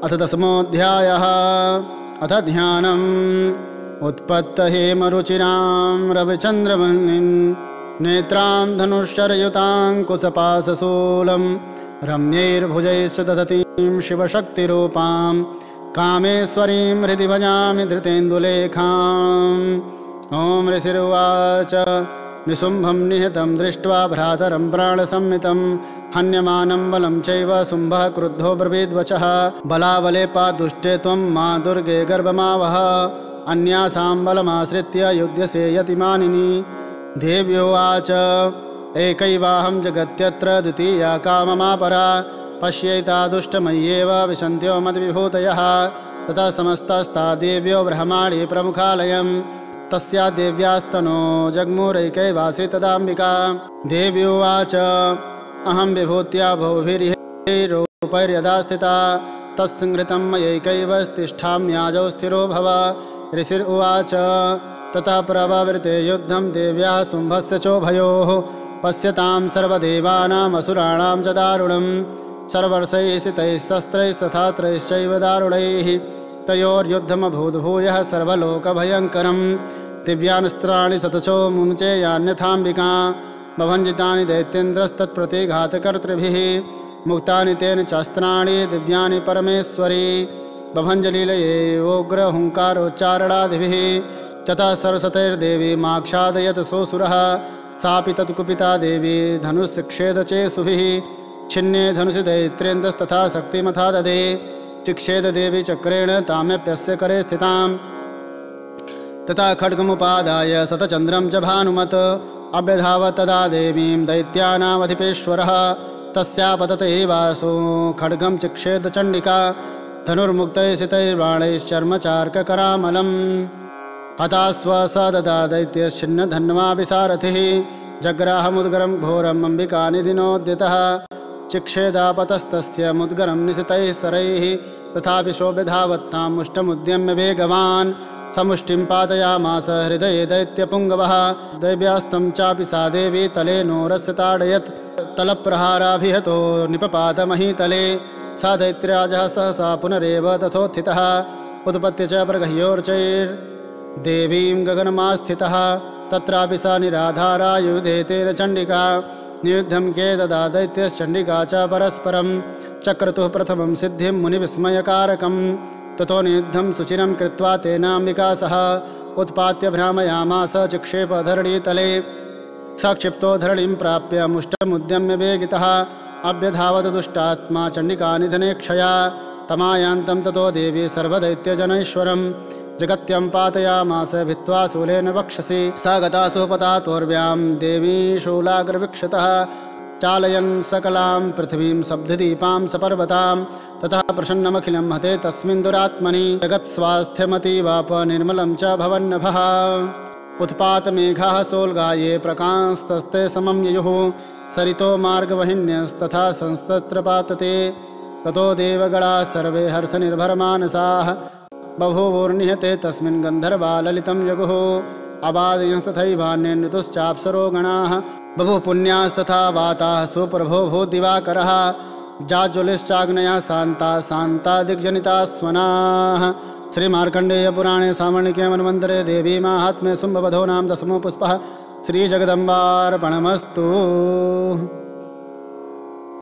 अथ दशमोऽध्यायः। अथ ध्यानम्। उत्पत्तहेमरुचिरां रविचन्द्रवह्निन् नेत्रां धनुश्चरयुताङ्कुशपाशशूलं रम्यैर्भुजैश्च दधतीं शिवशक्तिरूपां कामेश्वरीं हृदि भजामि धृतेन्दुलेखाम्। ॐ ऋषिरुवाच निशुम्भं निहतं दृष्ट्वा भ्रातरं प्राणसंहितं हन्यमानं बलं चैव शुम्भः क्रुद्धो ब्रवीद्वचः बलावलेपा दुष्टे त्वं मा दुर्गे गर्भमावह अन्यासां बलमाश्रित्य युध्यसे यतिमानिनी। देव्योवाच एकैवाहं जगत्यत्र द्वितीया काममापरा पश्यैता दुष्टमय्येव विशन्त्यो मद्विभूतयः। ततः समस्तस्ता देव्यो ब्रह्माणि प्रमुखालयम् तस्या देव्यास्तनो जग्मुरैकैवासि तदाम्बिका। देव्योवाच अहं विभूत्या बहुभिर्यदा स्थिता तत्संहृतं मयैकैव तिष्ठाम्याजौ स्थिरो भव। ऋषिरुवाच ततः प्रववृते युद्धं देव्याः शुम्भस्य चोभयोः पश्यतां सर्वदेवानामसुराणां च दारुणं सर्वर्षैः सितैः त्रैश्चैव दारुणैः तयोर्युद्धमभूद्भूयः सर्वलोकभयङ्करं दिव्यास्त्राणि शतशो मुञ्चे यान्यथाम्बिका बभञ्जितानि दैत्येन्द्रस्तत्प्रतिघातकर्तृभिः मुक्तानि तेन चास्त्राणि दिव्यानि परमेश्वरी बभञ्जलीलयेवोग्रहुङ्कारोच्चारणादिभिः ततः सरस्वतीर्देवी माक्षादयत सोऽसुरः सापि तत्कुपिता देवी धनुष्क्षेदचेषुभिः छिन्ने धनुषि दैत्रेन्द्रस्तथा शक्तिमथा ददे चिक्षेद देवी चक्रेण ताम्यप्यस्य करे स्थिताम्। तथा खड्गमुपादाय शतचन्द्रं च भानुमत् अभ्यधावत् तदा देवीं दैत्यानामधिपेश्वरः तस्यापतत एवासो खड्गं चिक्षेद चण्डिका धनुर्मुक्तैर्सितैर्बाणैश्चर्मचार्ककरामलम् हतास्व स ददा दैत्यश्छिन्नधन्वा विसारथिः जग्राहमुद्गरं घोरम् अम्बिकानिधिनोद्यतः चिक्षेदापतस्तस्य मुद्गरं निशितैः सरैः तथापि शोभ्यधावत्तां मुष्टमुद्यम्य वेगवान् समुष्टिं पातयामास हृदये दैत्यपुङ्गवः दैव्यास्तं चापि सा देवी तले नोरस्य ताडयत् तलप्रहाराभिहतो निपपातमहीतले सा दैत्यराजः सहसा पुनरेव तथोत्थितः उत्पत्य च प्रगह्योर्चैर्देवीं गगनमास्थितः तत्रापि सा निराधारा युधे तेन चण्डिका नियुद्धं के ददा दैत्यश्चण्डिका च परस्परं चक्रतुः प्रथमं सिद्धिं मुनिविस्मयकारकं ततो नियुद्धं सुचिरं कृत्वा तेनाम्बिका सह उत्पात्य भ्रामयामास चिक्षेप धरणीतले सक्षिप्तो धरणीं प्राप्य मुष्टमुद्यम्य वेगितः अभ्यधावत् दुष्टात्मा चण्डिका निधने क्षया तमायान्तं ततो देवी सर्वदैत्यजनैश्वरं जगत्यं पातयामास भित्त्वा शूलेन वक्षसि सा गता सुपतातोर्व्यां देवी शूलाग्रवीक्षतः चालयन् सकलां पृथिवीं सब्धदीपां सपर्वतां ततः प्रसन्नमखिलं हते तस्मिन् दुरात्मनि जगत्स्वास्थ्यमतीवाप निर्मलं च भवन्नभः उत्पातमेघाः सोल्गाये प्रकांस्तस्ते समं ययुः सरितो मार्गवहिन्यस्तथा संस्तत्र पातते ततो देवगणाः सर्वे हर्षनिर्भरमानसाः बभूवुर्निहते तस्मिन् गन्धर्वा ललितं यगुः अबादयंस्तथैवान्ये नृतुश्चाप्सरो गणाः बभूः पुण्यास्तथा वाताः सुप्रभो भूदिवाकरः जाज्वलिश्चाग्नयः शान्तादिग्जनिताः स्वनाः। श्रीमार्कण्डेयपुराणे सामर्णिके मन्वन्तरे देवी माहात्म्ये शुम्भवधो नाम 10मो पुष्पः। श्रीजगदम्बार्पणमस्तु।